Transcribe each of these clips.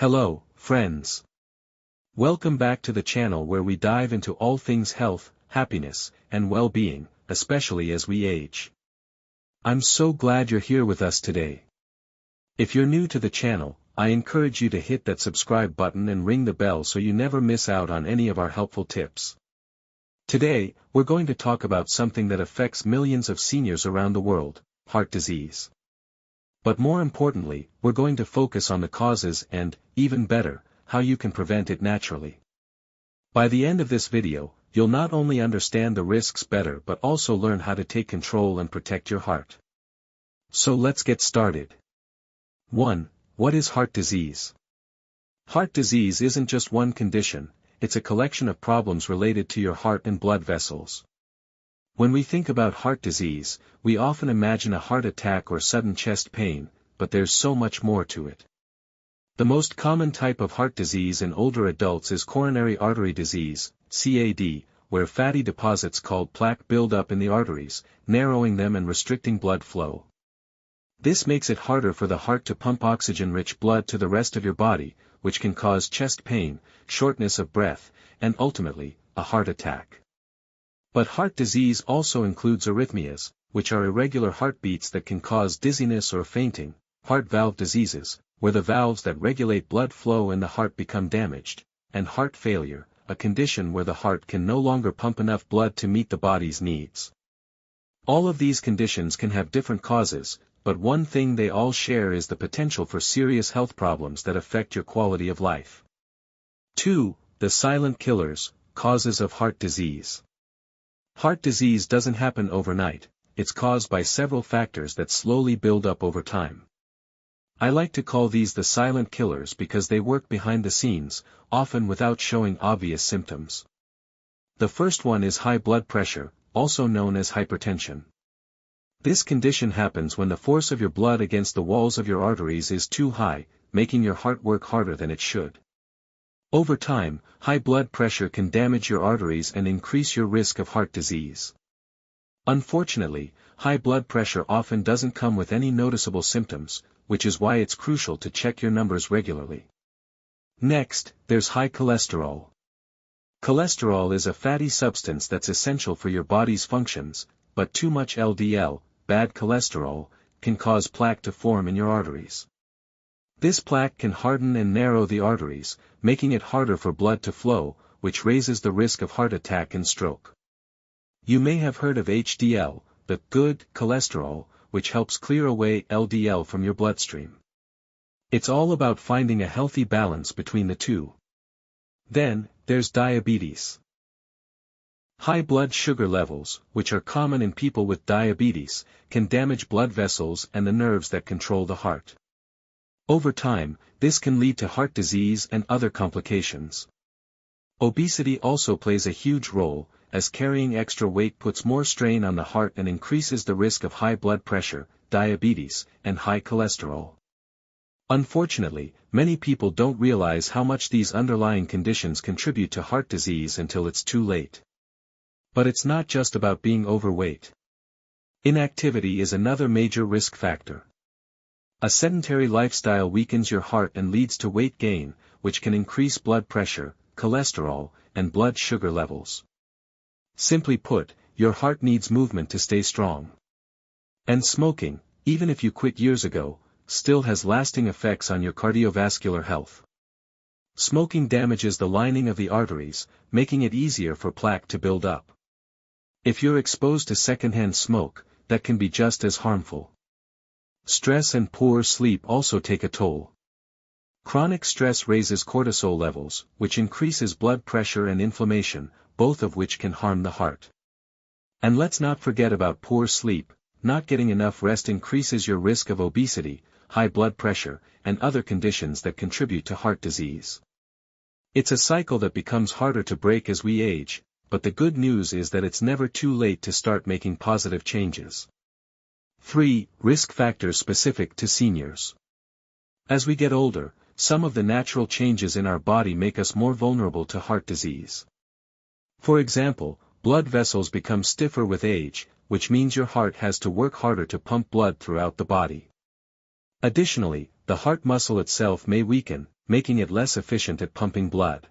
Hello, friends. Welcome back to the channel where we dive into all things health, happiness, and well-being, especially as we age. I'm so glad you're here with us today. If you're new to the channel, I encourage you to hit that subscribe button and ring the bell so you never miss out on any of our helpful tips. Today, we're going to talk about something that affects millions of seniors around the world, heart disease. But more importantly, we're going to focus on the causes and, even better, how you can prevent it naturally. By the end of this video, you'll not only understand the risks better but also learn how to take control and protect your heart. So let's get started. 1. What is heart disease? Heart disease isn't just one condition, it's a collection of problems related to your heart and blood vessels. When we think about heart disease, we often imagine a heart attack or sudden chest pain, but there's so much more to it. The most common type of heart disease in older adults is coronary artery disease, CAD, where fatty deposits called plaque build up in the arteries, narrowing them and restricting blood flow. This makes it harder for the heart to pump oxygen-rich blood to the rest of your body, which can cause chest pain, shortness of breath, and ultimately, a heart attack. But heart disease also includes arrhythmias, which are irregular heartbeats that can cause dizziness or fainting, heart valve diseases, where the valves that regulate blood flow in the heart become damaged, and heart failure, a condition where the heart can no longer pump enough blood to meet the body's needs. All of these conditions can have different causes, but one thing they all share is the potential for serious health problems that affect your quality of life. 2. The silent killers, causes of heart disease. Heart disease doesn't happen overnight, it's caused by several factors that slowly build up over time. I like to call these the silent killers because they work behind the scenes, often without showing obvious symptoms. The first one is high blood pressure, also known as hypertension. This condition happens when the force of your blood against the walls of your arteries is too high, making your heart work harder than it should. Over time, high blood pressure can damage your arteries and increase your risk of heart disease. Unfortunately, high blood pressure often doesn't come with any noticeable symptoms, which is why it's crucial to check your numbers regularly. Next, there's high cholesterol. Cholesterol is a fatty substance that's essential for your body's functions, but too much LDL, bad cholesterol, can cause plaque to form in your arteries. This plaque can harden and narrow the arteries, making it harder for blood to flow, which raises the risk of heart attack and stroke. You may have heard of HDL, the good cholesterol, which helps clear away LDL from your bloodstream. It's all about finding a healthy balance between the two. Then, there's diabetes. High blood sugar levels, which are common in people with diabetes, can damage blood vessels and the nerves that control the heart. Over time, this can lead to heart disease and other complications. Obesity also plays a huge role, as carrying extra weight puts more strain on the heart and increases the risk of high blood pressure, diabetes, and high cholesterol. Unfortunately, many people don't realize how much these underlying conditions contribute to heart disease until it's too late. But it's not just about being overweight. Inactivity is another major risk factor. A sedentary lifestyle weakens your heart and leads to weight gain, which can increase blood pressure, cholesterol, and blood sugar levels. Simply put, your heart needs movement to stay strong. And smoking, even if you quit years ago, still has lasting effects on your cardiovascular health. Smoking damages the lining of the arteries, making it easier for plaque to build up. If you're exposed to secondhand smoke, that can be just as harmful. Stress and poor sleep also take a toll. Chronic stress raises cortisol levels, which increases blood pressure and inflammation, both of which can harm the heart. And let's not forget about poor sleep. Not getting enough rest increases your risk of obesity, high blood pressure, and other conditions that contribute to heart disease. It's a cycle that becomes harder to break as we age, but the good news is that it's never too late to start making positive changes. 3. Risk factors specific to seniors. As we get older, some of the natural changes in our body make us more vulnerable to heart disease. For example, blood vessels become stiffer with age, which means your heart has to work harder to pump blood throughout the body. Additionally, the heart muscle itself may weaken, making it less efficient at pumping blood.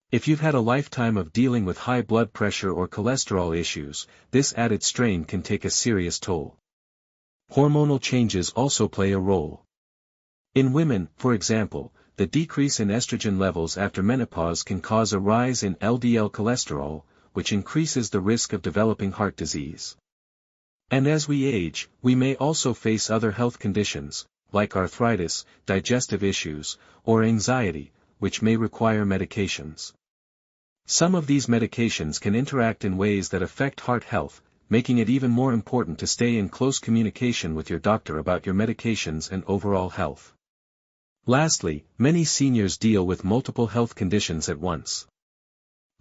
If you've had a lifetime of dealing with high blood pressure or cholesterol issues, this added strain can take a serious toll. Hormonal changes also play a role. In women, for example, the decrease in estrogen levels after menopause can cause a rise in LDL cholesterol, which increases the risk of developing heart disease. And as we age, we may also face other health conditions, like arthritis, digestive issues, or anxiety, which may require medications. Some of these medications can interact in ways that affect heart health, making it even more important to stay in close communication with your doctor about your medications and overall health. Lastly, many seniors deal with multiple health conditions at once.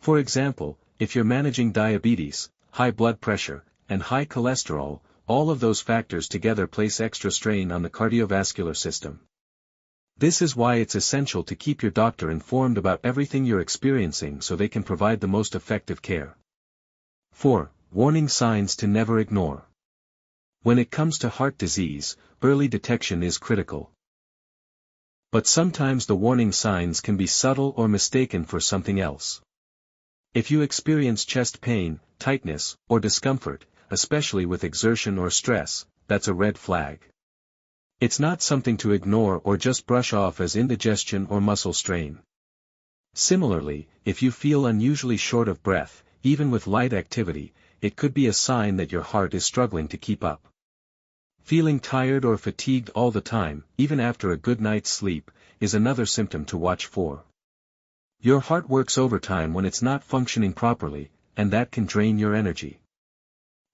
For example, if you're managing diabetes, high blood pressure, and high cholesterol, all of those factors together place extra strain on the cardiovascular system. This is why it's essential to keep your doctor informed about everything you're experiencing so they can provide the most effective care. 4. Warning signs to never ignore. When it comes to heart disease, early detection is critical. But sometimes the warning signs can be subtle or mistaken for something else. If you experience chest pain, tightness, or discomfort, especially with exertion or stress, that's a red flag. It's not something to ignore or just brush off as indigestion or muscle strain. Similarly, if you feel unusually short of breath, even with light activity, it could be a sign that your heart is struggling to keep up. Feeling tired or fatigued all the time, even after a good night's sleep, is another symptom to watch for. Your heart works overtime when it's not functioning properly, and that can drain your energy.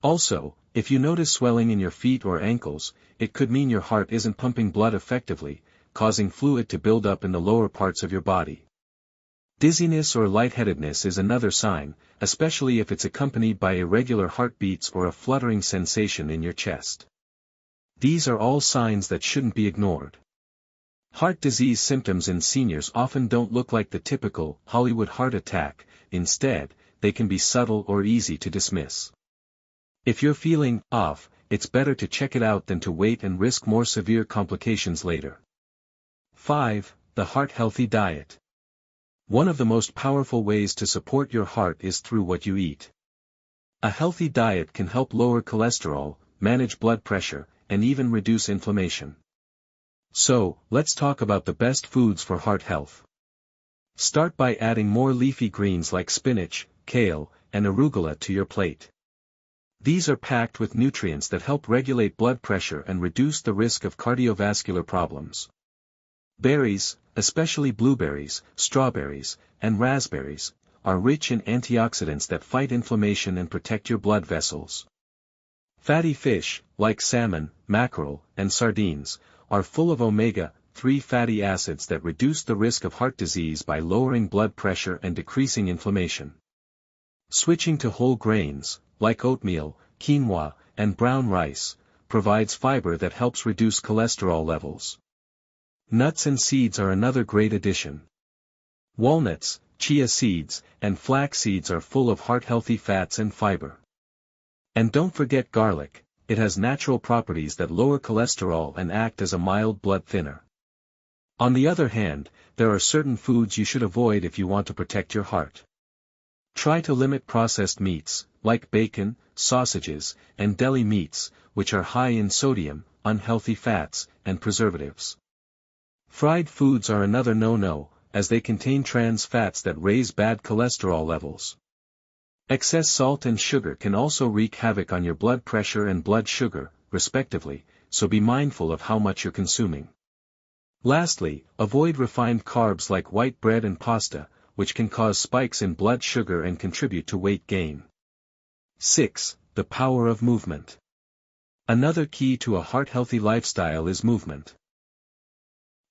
Also, if you notice swelling in your feet or ankles, it could mean your heart isn't pumping blood effectively, causing fluid to build up in the lower parts of your body. Dizziness or lightheadedness is another sign, especially if it's accompanied by irregular heartbeats or a fluttering sensation in your chest. These are all signs that shouldn't be ignored. Heart disease symptoms in seniors often don't look like the typical Hollywood heart attack. Instead, they can be subtle or easy to dismiss. If you're feeling off, it's better to check it out than to wait and risk more severe complications later. 5. The heart-healthy diet. One of the most powerful ways to support your heart is through what you eat. A healthy diet can help lower cholesterol, manage blood pressure, and even reduce inflammation. So, let's talk about the best foods for heart health. Start by adding more leafy greens like spinach, kale, and arugula to your plate. These are packed with nutrients that help regulate blood pressure and reduce the risk of cardiovascular problems. Berries, especially blueberries, strawberries, and raspberries, are rich in antioxidants that fight inflammation and protect your blood vessels. Fatty fish, like salmon, mackerel, and sardines, are full of omega-3 fatty acids that reduce the risk of heart disease by lowering blood pressure and decreasing inflammation. Switching to whole grains, like oatmeal, quinoa, and brown rice, provides fiber that helps reduce cholesterol levels. Nuts and seeds are another great addition. Walnuts, chia seeds, and flax seeds are full of heart-healthy fats and fiber. And don't forget garlic, it has natural properties that lower cholesterol and act as a mild blood thinner. On the other hand, there are certain foods you should avoid if you want to protect your heart. Try to limit processed meats, like bacon, sausages, and deli meats, which are high in sodium, unhealthy fats, and preservatives. Fried foods are another no-no, as they contain trans fats that raise bad cholesterol levels. Excess salt and sugar can also wreak havoc on your blood pressure and blood sugar, respectively, so be mindful of how much you're consuming. Lastly, avoid refined carbs like white bread and pasta, which can cause spikes in blood sugar and contribute to weight gain. 6. The power of movement. Another key to a heart-healthy lifestyle is movement.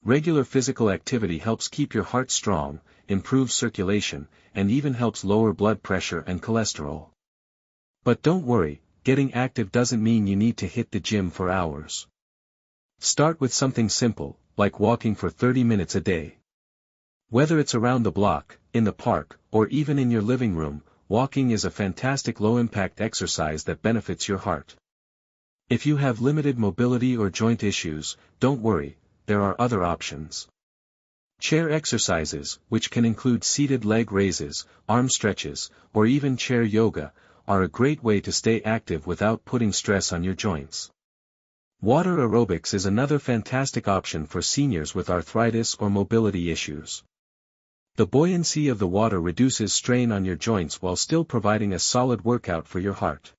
Regular physical activity helps keep your heart strong, improves circulation, and even helps lower blood pressure and cholesterol. But don't worry, getting active doesn't mean you need to hit the gym for hours. Start with something simple, like walking for 30 minutes a day. Whether it's around the block, in the park, or even in your living room, walking is a fantastic low-impact exercise that benefits your heart. If you have limited mobility or joint issues, don't worry, there are other options. Chair exercises, which can include seated leg raises, arm stretches, or even chair yoga, are a great way to stay active without putting stress on your joints. Water aerobics is another fantastic option for seniors with arthritis or mobility issues. The buoyancy of the water reduces strain on your joints while still providing a solid workout for your heart.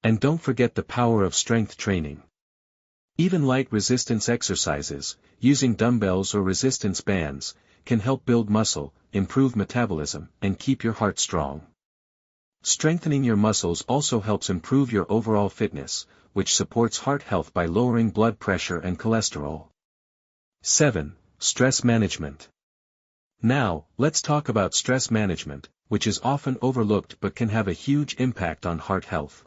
And don't forget the power of strength training. Even light resistance exercises, using dumbbells or resistance bands, can help build muscle, improve metabolism, and keep your heart strong. Strengthening your muscles also helps improve your overall fitness, which supports heart health by lowering blood pressure and cholesterol. 7. Stress management. Now, let's talk about stress management, which is often overlooked but can have a huge impact on heart health.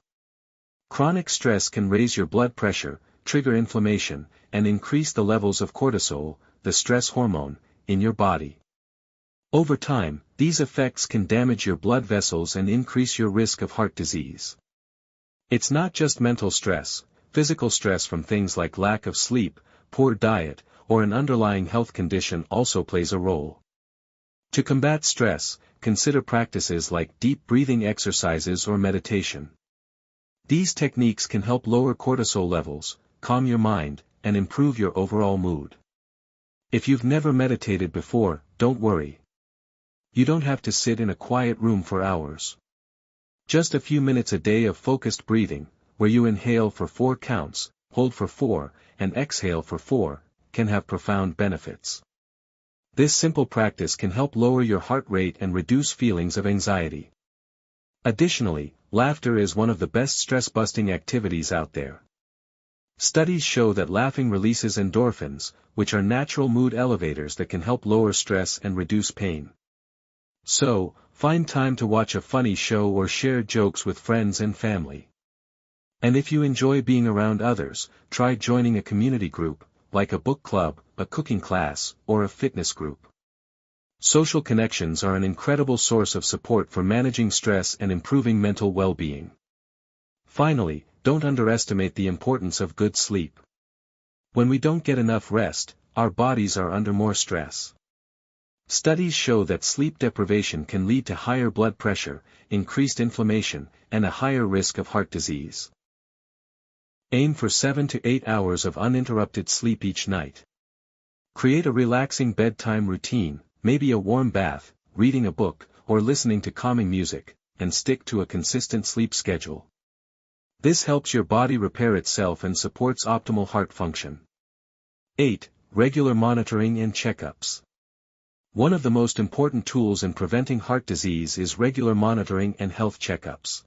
Chronic stress can raise your blood pressure, trigger inflammation, and increase the levels of cortisol, the stress hormone, in your body. Over time, these effects can damage your blood vessels and increase your risk of heart disease. It's not just mental stress, physical stress from things like lack of sleep, poor diet, or an underlying health condition also plays a role. To combat stress, consider practices like deep breathing exercises or meditation. These techniques can help lower cortisol levels, calm your mind, and improve your overall mood. If you've never meditated before, don't worry. You don't have to sit in a quiet room for hours. Just a few minutes a day of focused breathing, where you inhale for 4 counts, hold for 4, and exhale for 4, can have profound benefits. This simple practice can help lower your heart rate and reduce feelings of anxiety. Additionally, laughter is one of the best stress-busting activities out there. Studies show that laughing releases endorphins, which are natural mood elevators that can help lower stress and reduce pain. So, find time to watch a funny show or share jokes with friends and family. And if you enjoy being around others, try joining a community group, like a book club, a cooking class, or a fitness group. Social connections are an incredible source of support for managing stress and improving mental well-being. Finally, don't underestimate the importance of good sleep. When we don't get enough rest, our bodies are under more stress. Studies show that sleep deprivation can lead to higher blood pressure, increased inflammation, and a higher risk of heart disease. Aim for 7 to 8 hours of uninterrupted sleep each night. Create a relaxing bedtime routine, maybe a warm bath, reading a book, or listening to calming music, and stick to a consistent sleep schedule. This helps your body repair itself and supports optimal heart function. 8. Regular monitoring and checkups. One of the most important tools in preventing heart disease is regular monitoring and health checkups.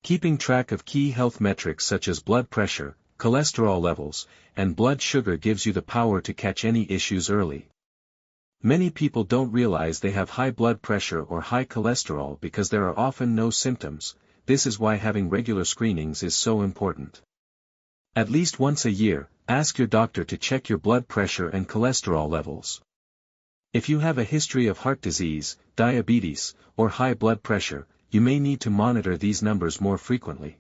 Keeping track of key health metrics such as blood pressure, cholesterol levels, and blood sugar gives you the power to catch any issues early. Many people don't realize they have high blood pressure or high cholesterol because there are often no symptoms. This is why having regular screenings is so important. At least once a year, ask your doctor to check your blood pressure and cholesterol levels. If you have a history of heart disease, diabetes, or high blood pressure, you may need to monitor these numbers more frequently.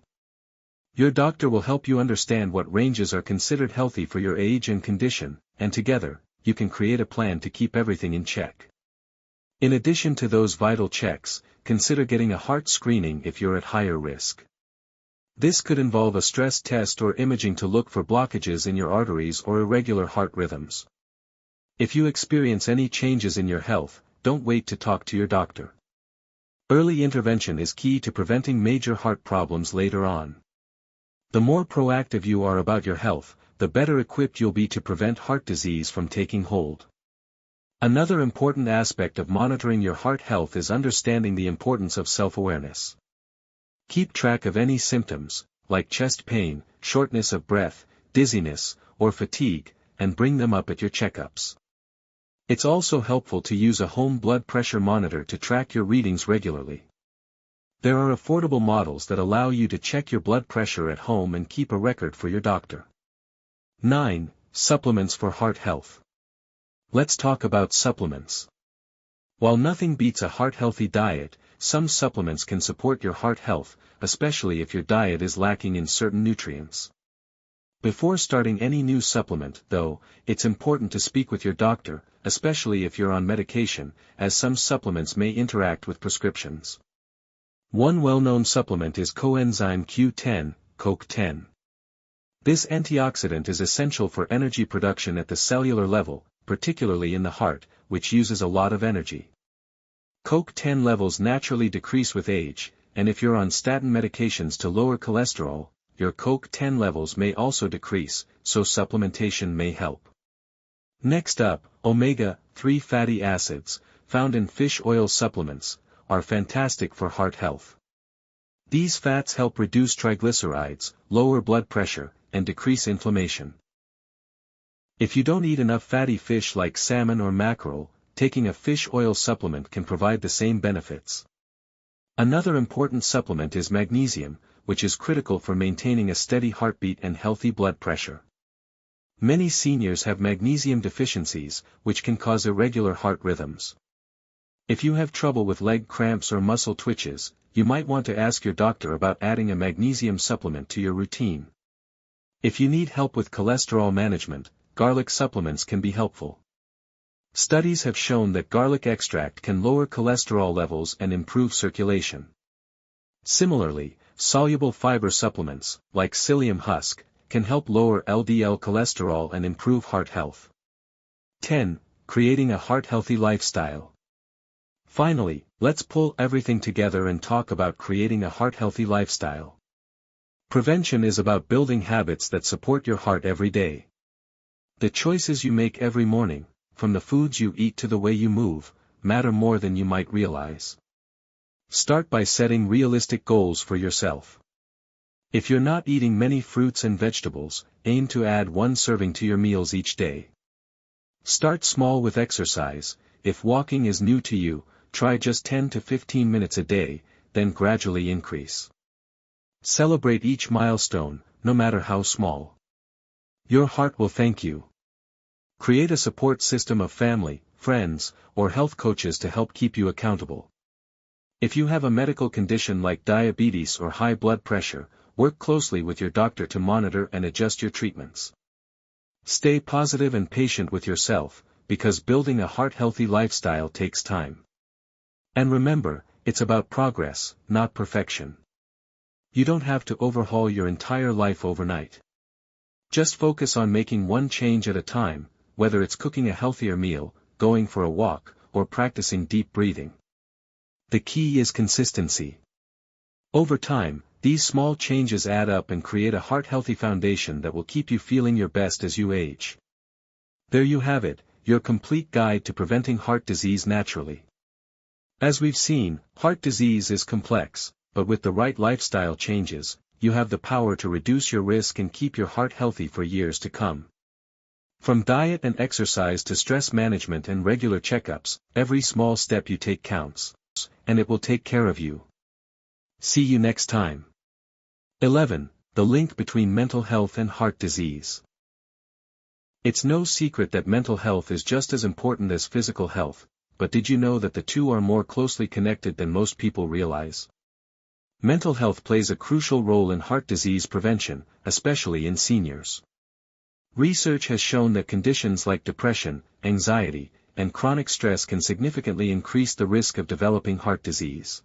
Your doctor will help you understand what ranges are considered healthy for your age and condition, and together, you can create a plan to keep everything in check. In addition to those vital checks, consider getting a heart screening if you're at higher risk. This could involve a stress test or imaging to look for blockages in your arteries or irregular heart rhythms. If you experience any changes in your health, don't wait to talk to your doctor. Early intervention is key to preventing major heart problems later on. The more proactive you are about your health, the better equipped you'll be to prevent heart disease from taking hold. Another important aspect of monitoring your heart health is understanding the importance of self-awareness. Keep track of any symptoms, like chest pain, shortness of breath, dizziness, or fatigue, and bring them up at your checkups. It's also helpful to use a home blood pressure monitor to track your readings regularly. There are affordable models that allow you to check your blood pressure at home and keep a record for your doctor. 9. Supplements for heart health. Let's talk about supplements. While nothing beats a heart-healthy diet, some supplements can support your heart health, especially if your diet is lacking in certain nutrients. Before starting any new supplement, though, it's important to speak with your doctor, especially if you're on medication, as some supplements may interact with prescriptions. One well-known supplement is coenzyme Q10, CoQ10. This antioxidant is essential for energy production at the cellular level, particularly in the heart, which uses a lot of energy. CoQ10 levels naturally decrease with age, and if you're on statin medications to lower cholesterol, your CoQ10 levels may also decrease, so supplementation may help. Next up, omega-3 fatty acids, found in fish oil supplements, are fantastic for heart health. These fats help reduce triglycerides, lower blood pressure, and decrease inflammation. If you don't eat enough fatty fish like salmon or mackerel, taking a fish oil supplement can provide the same benefits. Another important supplement is magnesium, which is critical for maintaining a steady heartbeat and healthy blood pressure. Many seniors have magnesium deficiencies, which can cause irregular heart rhythms. If you have trouble with leg cramps or muscle twitches, you might want to ask your doctor about adding a magnesium supplement to your routine. If you need help with cholesterol management, garlic supplements can be helpful. Studies have shown that garlic extract can lower cholesterol levels and improve circulation. Similarly, soluble fiber supplements, like psyllium husk, can help lower LDL cholesterol and improve heart health. 10. Creating a heart-healthy lifestyle. Finally, let's pull everything together and talk about creating a heart-healthy lifestyle. Prevention is about building habits that support your heart every day. The choices you make every morning, from the foods you eat to the way you move, matter more than you might realize. Start by setting realistic goals for yourself. If you're not eating many fruits and vegetables, aim to add one serving to your meals each day. Start small with exercise. If walking is new to you, try just 10 to 15 minutes a day, then gradually increase. Celebrate each milestone, no matter how small. Your heart will thank you. Create a support system of family, friends, or health coaches to help keep you accountable. If you have a medical condition like diabetes or high blood pressure, work closely with your doctor to monitor and adjust your treatments. Stay positive and patient with yourself, because building a heart-healthy lifestyle takes time. And remember, it's about progress, not perfection. You don't have to overhaul your entire life overnight. Just focus on making one change at a time, whether it's cooking a healthier meal, going for a walk, or practicing deep breathing. The key is consistency. Over time, these small changes add up and create a heart-healthy foundation that will keep you feeling your best as you age. There you have it, your complete guide to preventing heart disease naturally. As we've seen, heart disease is complex, but with the right lifestyle changes, you have the power to reduce your risk and keep your heart healthy for years to come. From diet and exercise to stress management and regular checkups, every small step you take counts, and it will take care of you. See you next time. 11. The link between mental health and heart disease. It's no secret that mental health is just as important as physical health, but did you know that the two are more closely connected than most people realize? Mental health plays a crucial role in heart disease prevention, especially in seniors. Research has shown that conditions like depression, anxiety, and chronic stress can significantly increase the risk of developing heart disease.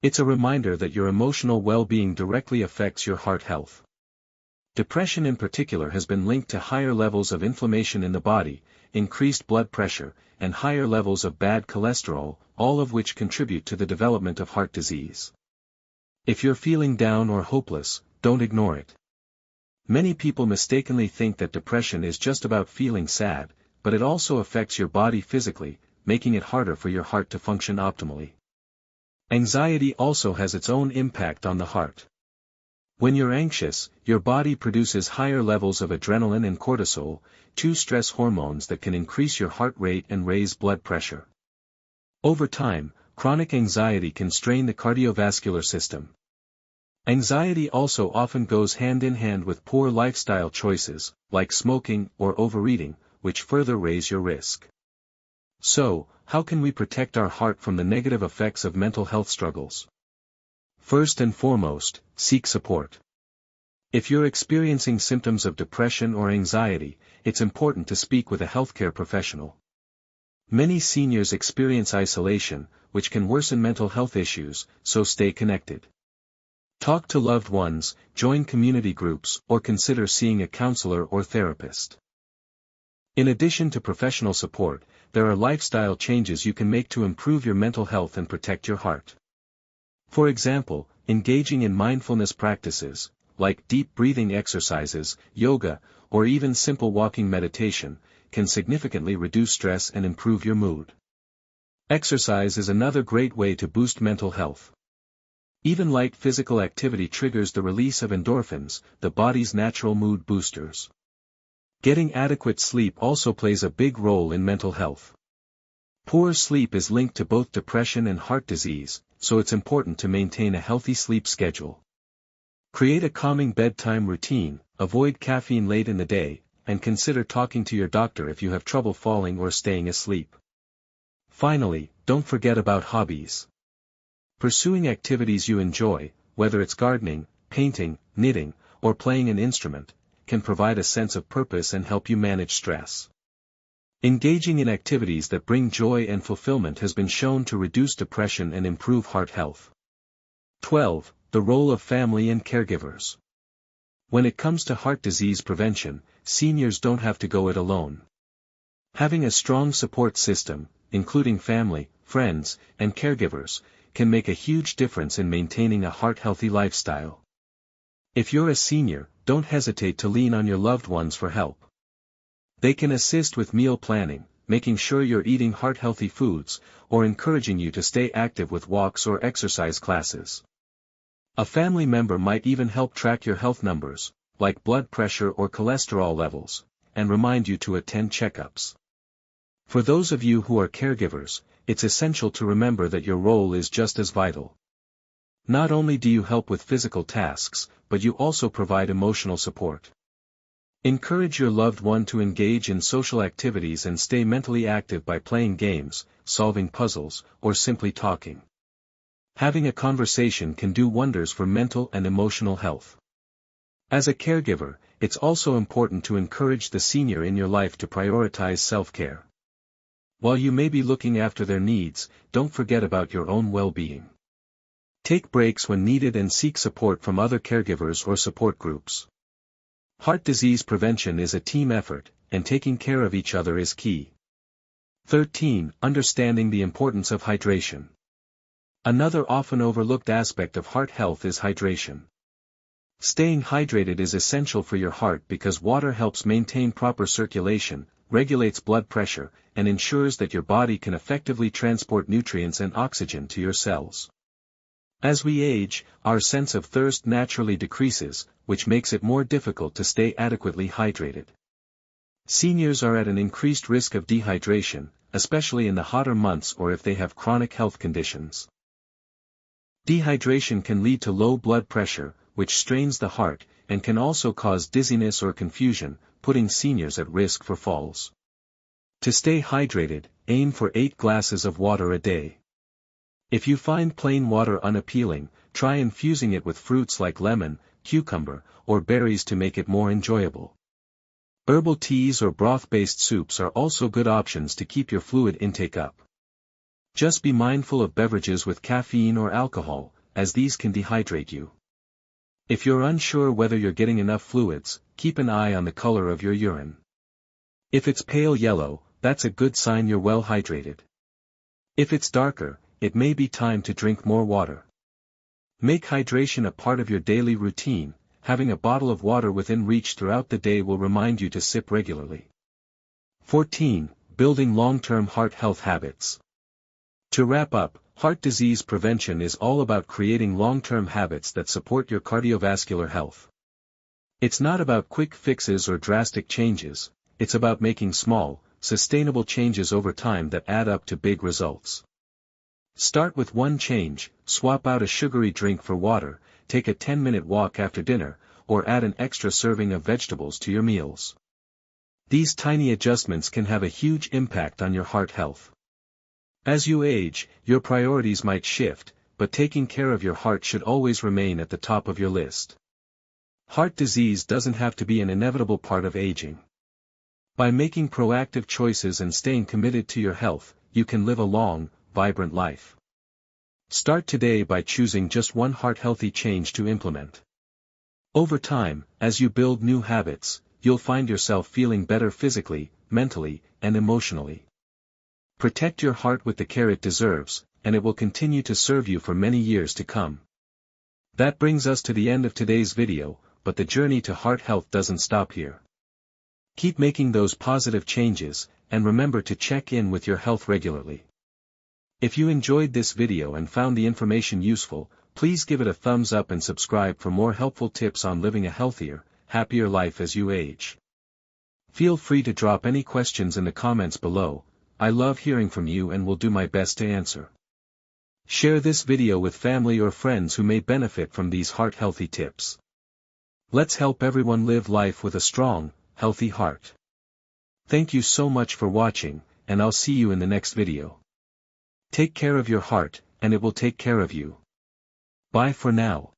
It's a reminder that your emotional well-being directly affects your heart health. Depression in particular has been linked to higher levels of inflammation in the body, increased blood pressure, and higher levels of bad cholesterol, all of which contribute to the development of heart disease. If you're feeling down or hopeless, don't ignore it. Many people mistakenly think that depression is just about feeling sad, but it also affects your body physically, making it harder for your heart to function optimally. Anxiety also has its own impact on the heart. When you're anxious, your body produces higher levels of adrenaline and cortisol, two stress hormones that can increase your heart rate and raise blood pressure. Over time, chronic anxiety can strain the cardiovascular system. Anxiety also often goes hand in hand with poor lifestyle choices, like smoking or overeating, which further raise your risk. So, how can we protect our heart from the negative effects of mental health struggles? First and foremost, seek support. If you're experiencing symptoms of depression or anxiety, it's important to speak with a healthcare professional. Many seniors experience isolation, which can worsen mental health issues, so stay connected. Talk to loved ones, join community groups, or consider seeing a counselor or therapist. In addition to professional support, there are lifestyle changes you can make to improve your mental health and protect your heart. For example, engaging in mindfulness practices, like deep breathing exercises, yoga, or even simple walking meditation, can significantly reduce stress and improve your mood. Exercise is another great way to boost mental health. Even light physical activity triggers the release of endorphins, the body's natural mood boosters. Getting adequate sleep also plays a big role in mental health. Poor sleep is linked to both depression and heart disease, so it's important to maintain a healthy sleep schedule. Create a calming bedtime routine, avoid caffeine late in the day, and consider talking to your doctor if you have trouble falling or staying asleep. Finally, don't forget about hobbies. Pursuing activities you enjoy, whether it's gardening, painting, knitting, or playing an instrument, can provide a sense of purpose and help you manage stress. Engaging in activities that bring joy and fulfillment has been shown to reduce depression and improve heart health. 12. The role of family and caregivers. When it comes to heart disease prevention, seniors don't have to go it alone. Having a strong support system, including family, friends, and caregivers, can make a huge difference in maintaining a heart-healthy lifestyle. If you're a senior, don't hesitate to lean on your loved ones for help. They can assist with meal planning, making sure you're eating heart-healthy foods, or encouraging you to stay active with walks or exercise classes. A family member might even help track your health numbers, like blood pressure or cholesterol levels, and remind you to attend checkups. For those of you who are caregivers, it's essential to remember that your role is just as vital. Not only do you help with physical tasks, but you also provide emotional support. Encourage your loved one to engage in social activities and stay mentally active by playing games, solving puzzles, or simply talking. Having a conversation can do wonders for mental and emotional health. As a caregiver, it's also important to encourage the senior in your life to prioritize self-care. While you may be looking after their needs, don't forget about your own well-being. Take breaks when needed and seek support from other caregivers or support groups. Heart disease prevention is a team effort, and taking care of each other is key. 13. Understanding the importance of hydration. Another often overlooked aspect of heart health is hydration. Staying hydrated is essential for your heart because water helps maintain proper circulation, regulates blood pressure, and ensures that your body can effectively transport nutrients and oxygen to your cells. As we age, our sense of thirst naturally decreases, which makes it more difficult to stay adequately hydrated. Seniors are at an increased risk of dehydration, especially in the hotter months or if they have chronic health conditions. Dehydration can lead to low blood pressure, which strains the heart, and can also cause dizziness or confusion, putting seniors at risk for falls. To stay hydrated, aim for 8 glasses of water a day. If you find plain water unappealing, try infusing it with fruits like lemon, cucumber, or berries to make it more enjoyable. Herbal teas or broth-based soups are also good options to keep your fluid intake up. Just be mindful of beverages with caffeine or alcohol, as these can dehydrate you. If you're unsure whether you're getting enough fluids, keep an eye on the color of your urine. If it's pale yellow, that's a good sign you're well hydrated. If it's darker, it may be time to drink more water. Make hydration a part of your daily routine. Having a bottle of water within reach throughout the day will remind you to sip regularly. 14. Building long-term heart health habits. To wrap up, heart disease prevention is all about creating long-term habits that support your cardiovascular health. It's not about quick fixes or drastic changes, it's about making small, sustainable changes over time that add up to big results. Start with one change: swap out a sugary drink for water, take a 10-minute walk after dinner, or add an extra serving of vegetables to your meals. These tiny adjustments can have a huge impact on your heart health. As you age, your priorities might shift, but taking care of your heart should always remain at the top of your list. Heart disease doesn't have to be an inevitable part of aging. By making proactive choices and staying committed to your health, you can live a long, vibrant life. Start today by choosing just one heart-healthy change to implement. Over time, as you build new habits, you'll find yourself feeling better physically, mentally, and emotionally. Protect your heart with the care it deserves, and it will continue to serve you for many years to come. That brings us to the end of today's video, but the journey to heart health doesn't stop here. Keep making those positive changes, and remember to check in with your health regularly. If you enjoyed this video and found the information useful, please give it a thumbs up and subscribe for more helpful tips on living a healthier, happier life as you age. Feel free to drop any questions in the comments below. I love hearing from you and will do my best to answer. Share this video with family or friends who may benefit from these heart-healthy tips. Let's help everyone live life with a strong, healthy heart. Thank you so much for watching, and I'll see you in the next video. Take care of your heart, and it will take care of you. Bye for now.